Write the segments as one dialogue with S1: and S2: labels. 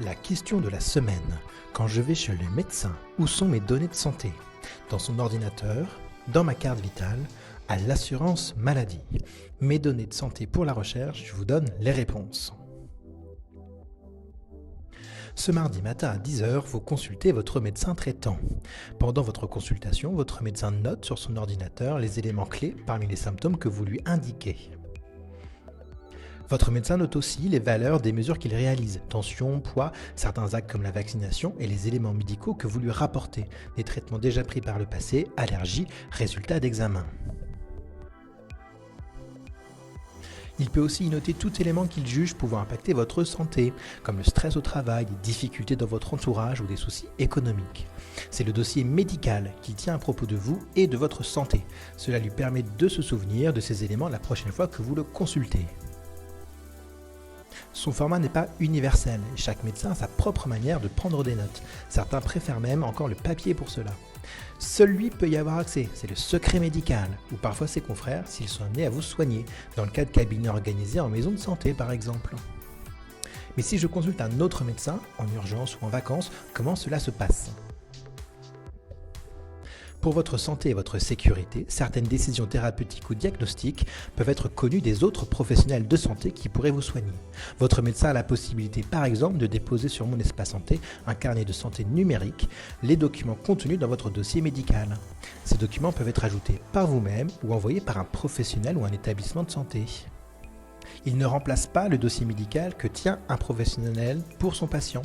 S1: La question de la semaine. Quand je vais chez le médecin, où sont mes données de santé? Dans son ordinateur, dans ma carte vitale, à l'assurance maladie. Mes données de santé pour la recherche, je vous donne les réponses. Ce mardi matin à 10h, vous consultez votre médecin traitant. Pendant votre consultation, votre médecin note sur son ordinateur les éléments clés parmi les symptômes que vous lui indiquez. Votre médecin note aussi les valeurs des mesures qu'il réalise, tension, poids, certains actes comme la vaccination et les éléments médicaux que vous lui rapportez, des traitements déjà pris par le passé, allergies, résultats d'examen. Il peut aussi y noter tout élément qu'il juge pouvant impacter votre santé, comme le stress au travail, des difficultés dans votre entourage ou des soucis économiques. C'est le dossier médical qui tient à propos de vous et de votre santé. Cela lui permet de se souvenir de ces éléments la prochaine fois que vous le consultez. Son format n'est pas universel et chaque médecin a sa propre manière de prendre des notes. Certains préfèrent même encore le papier pour cela. Seul lui peut y avoir accès, c'est le secret médical, ou parfois ses confrères s'ils sont amenés à vous soigner, dans le cas de cabinets organisés en maison de santé par exemple. Mais si je consulte un autre médecin, en urgence ou en vacances, comment cela se passe ? Pour votre santé et votre sécurité, certaines décisions thérapeutiques ou diagnostiques peuvent être connues des autres professionnels de santé qui pourraient vous soigner. Votre médecin a la possibilité par exemple de déposer sur Mon Espace Santé un carnet de santé numérique, les documents contenus dans votre dossier médical. Ces documents peuvent être ajoutés par vous-même ou envoyés par un professionnel ou un établissement de santé. Il ne remplace pas le dossier médical que tient un professionnel pour son patient.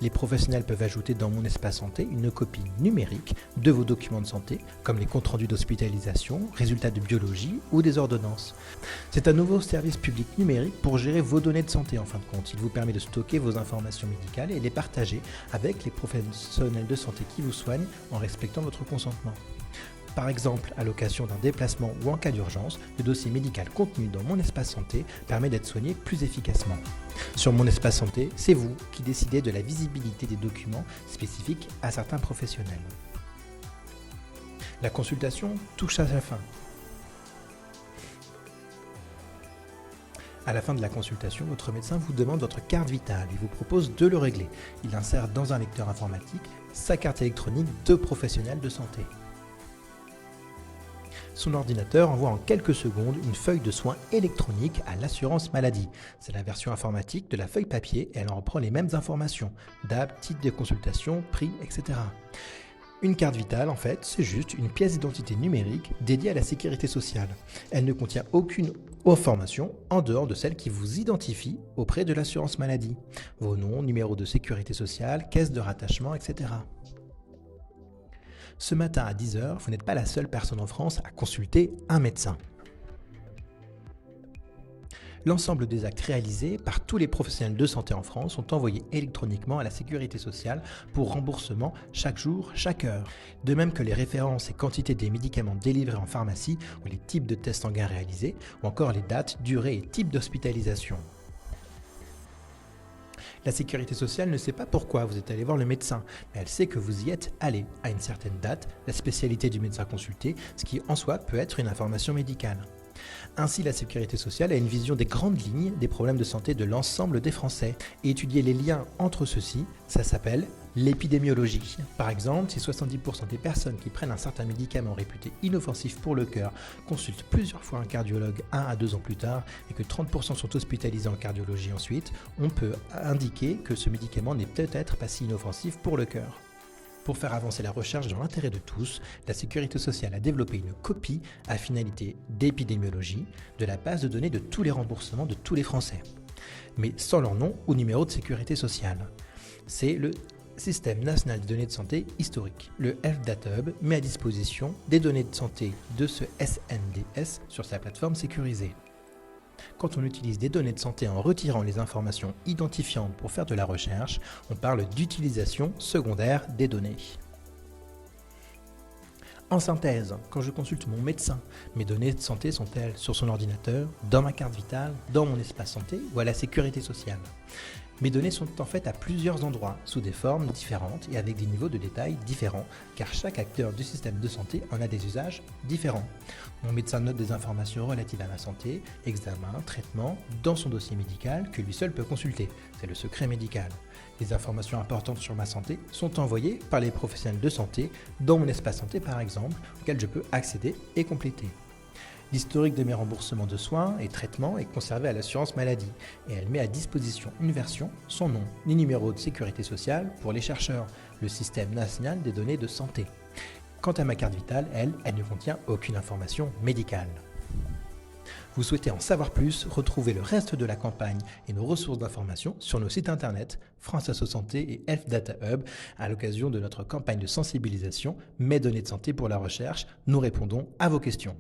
S1: Les professionnels peuvent ajouter dans Mon Espace Santé une copie numérique de vos documents de santé, comme les comptes rendus d'hospitalisation, résultats de biologie ou des ordonnances. C'est un nouveau service public numérique pour gérer vos données de santé en fin de compte. Il vous permet de stocker vos informations médicales et les partager avec les professionnels de santé qui vous soignent en respectant votre consentement. Par exemple, à l'occasion d'un déplacement ou en cas d'urgence, le dossier médical contenu dans Mon Espace Santé permet d'être soigné plus efficacement. Sur Mon Espace Santé, c'est vous qui décidez de la visibilité des documents spécifiques à certains professionnels. La consultation touche à sa fin. À la fin de la consultation, votre médecin vous demande votre carte vitale et vous propose de le régler. Il insère dans un lecteur informatique sa carte électronique de professionnel de santé. Son ordinateur envoie en quelques secondes une feuille de soins électronique à l'assurance maladie. C'est la version informatique de la feuille papier et elle en reprend les mêmes informations, date, titre de consultation, prix, etc. Une carte vitale, en fait, c'est juste une pièce d'identité numérique dédiée à la sécurité sociale. Elle ne contient aucune information en dehors de celle qui vous identifie auprès de l'assurance maladie. Vos noms, numéro de sécurité sociale, caisse de rattachement, etc. Ce matin à 10h, vous n'êtes pas la seule personne en France à consulter un médecin. L'ensemble des actes réalisés par tous les professionnels de santé en France sont envoyés électroniquement à la sécurité sociale pour remboursement chaque jour, chaque heure. De même que les références et quantités des médicaments délivrés en pharmacie ou les types de tests sanguins réalisés ou encore les dates, durées et types d'hospitalisation. La sécurité sociale ne sait pas pourquoi vous êtes allé voir le médecin, mais elle sait que vous y êtes allé à une certaine date, la spécialité du médecin consulté, ce qui en soi peut être une information médicale. Ainsi, la sécurité sociale a une vision des grandes lignes des problèmes de santé de l'ensemble des Français. Et étudier les liens entre ceux-ci, ça s'appelle l'épidémiologie. Par exemple, si 70% des personnes qui prennent un certain médicament réputé inoffensif pour le cœur consultent plusieurs fois un cardiologue 1 à 2 ans plus tard et que 30% sont hospitalisés en cardiologie ensuite, on peut indiquer que ce médicament n'est peut-être pas si inoffensif pour le cœur. Pour faire avancer la recherche dans l'intérêt de tous, la Sécurité sociale a développé une copie à finalité d'épidémiologie de la base de données de tous les remboursements de tous les Français, mais sans leur nom ou numéro de sécurité sociale. C'est le Système national des données de santé historique. Le Health met à disposition des données de santé de ce SNDS sur sa plateforme sécurisée. Quand on utilise des données de santé en retirant les informations identifiantes pour faire de la recherche, on parle d'utilisation secondaire des données. En synthèse, quand je consulte mon médecin, mes données de santé sont-elles sur son ordinateur, dans ma carte vitale, dans mon espace santé ou à la sécurité sociale ? Mes données sont en fait à plusieurs endroits, sous des formes différentes et avec des niveaux de détail différents, car chaque acteur du système de santé en a des usages différents. Mon médecin note des informations relatives à ma santé, examen, traitement, dans son dossier médical que lui seul peut consulter. C'est le secret médical. Les informations importantes sur ma santé sont envoyées par les professionnels de santé dans mon espace santé par exemple, auquel je peux accéder et compléter. L'historique de mes remboursements de soins et traitements est conservé à l'assurance maladie et elle met à disposition une version, son nom, ni numéro de sécurité sociale pour les chercheurs, le système national des données de santé. Quant à ma carte vitale, elle ne contient aucune information médicale. Vous souhaitez en savoir plus, retrouvez le reste de la campagne et nos ressources d'information sur nos sites internet France Asso Santé et Health Data Hub à l'occasion de notre campagne de sensibilisation Mes données de santé pour la recherche. Nous répondons à vos questions.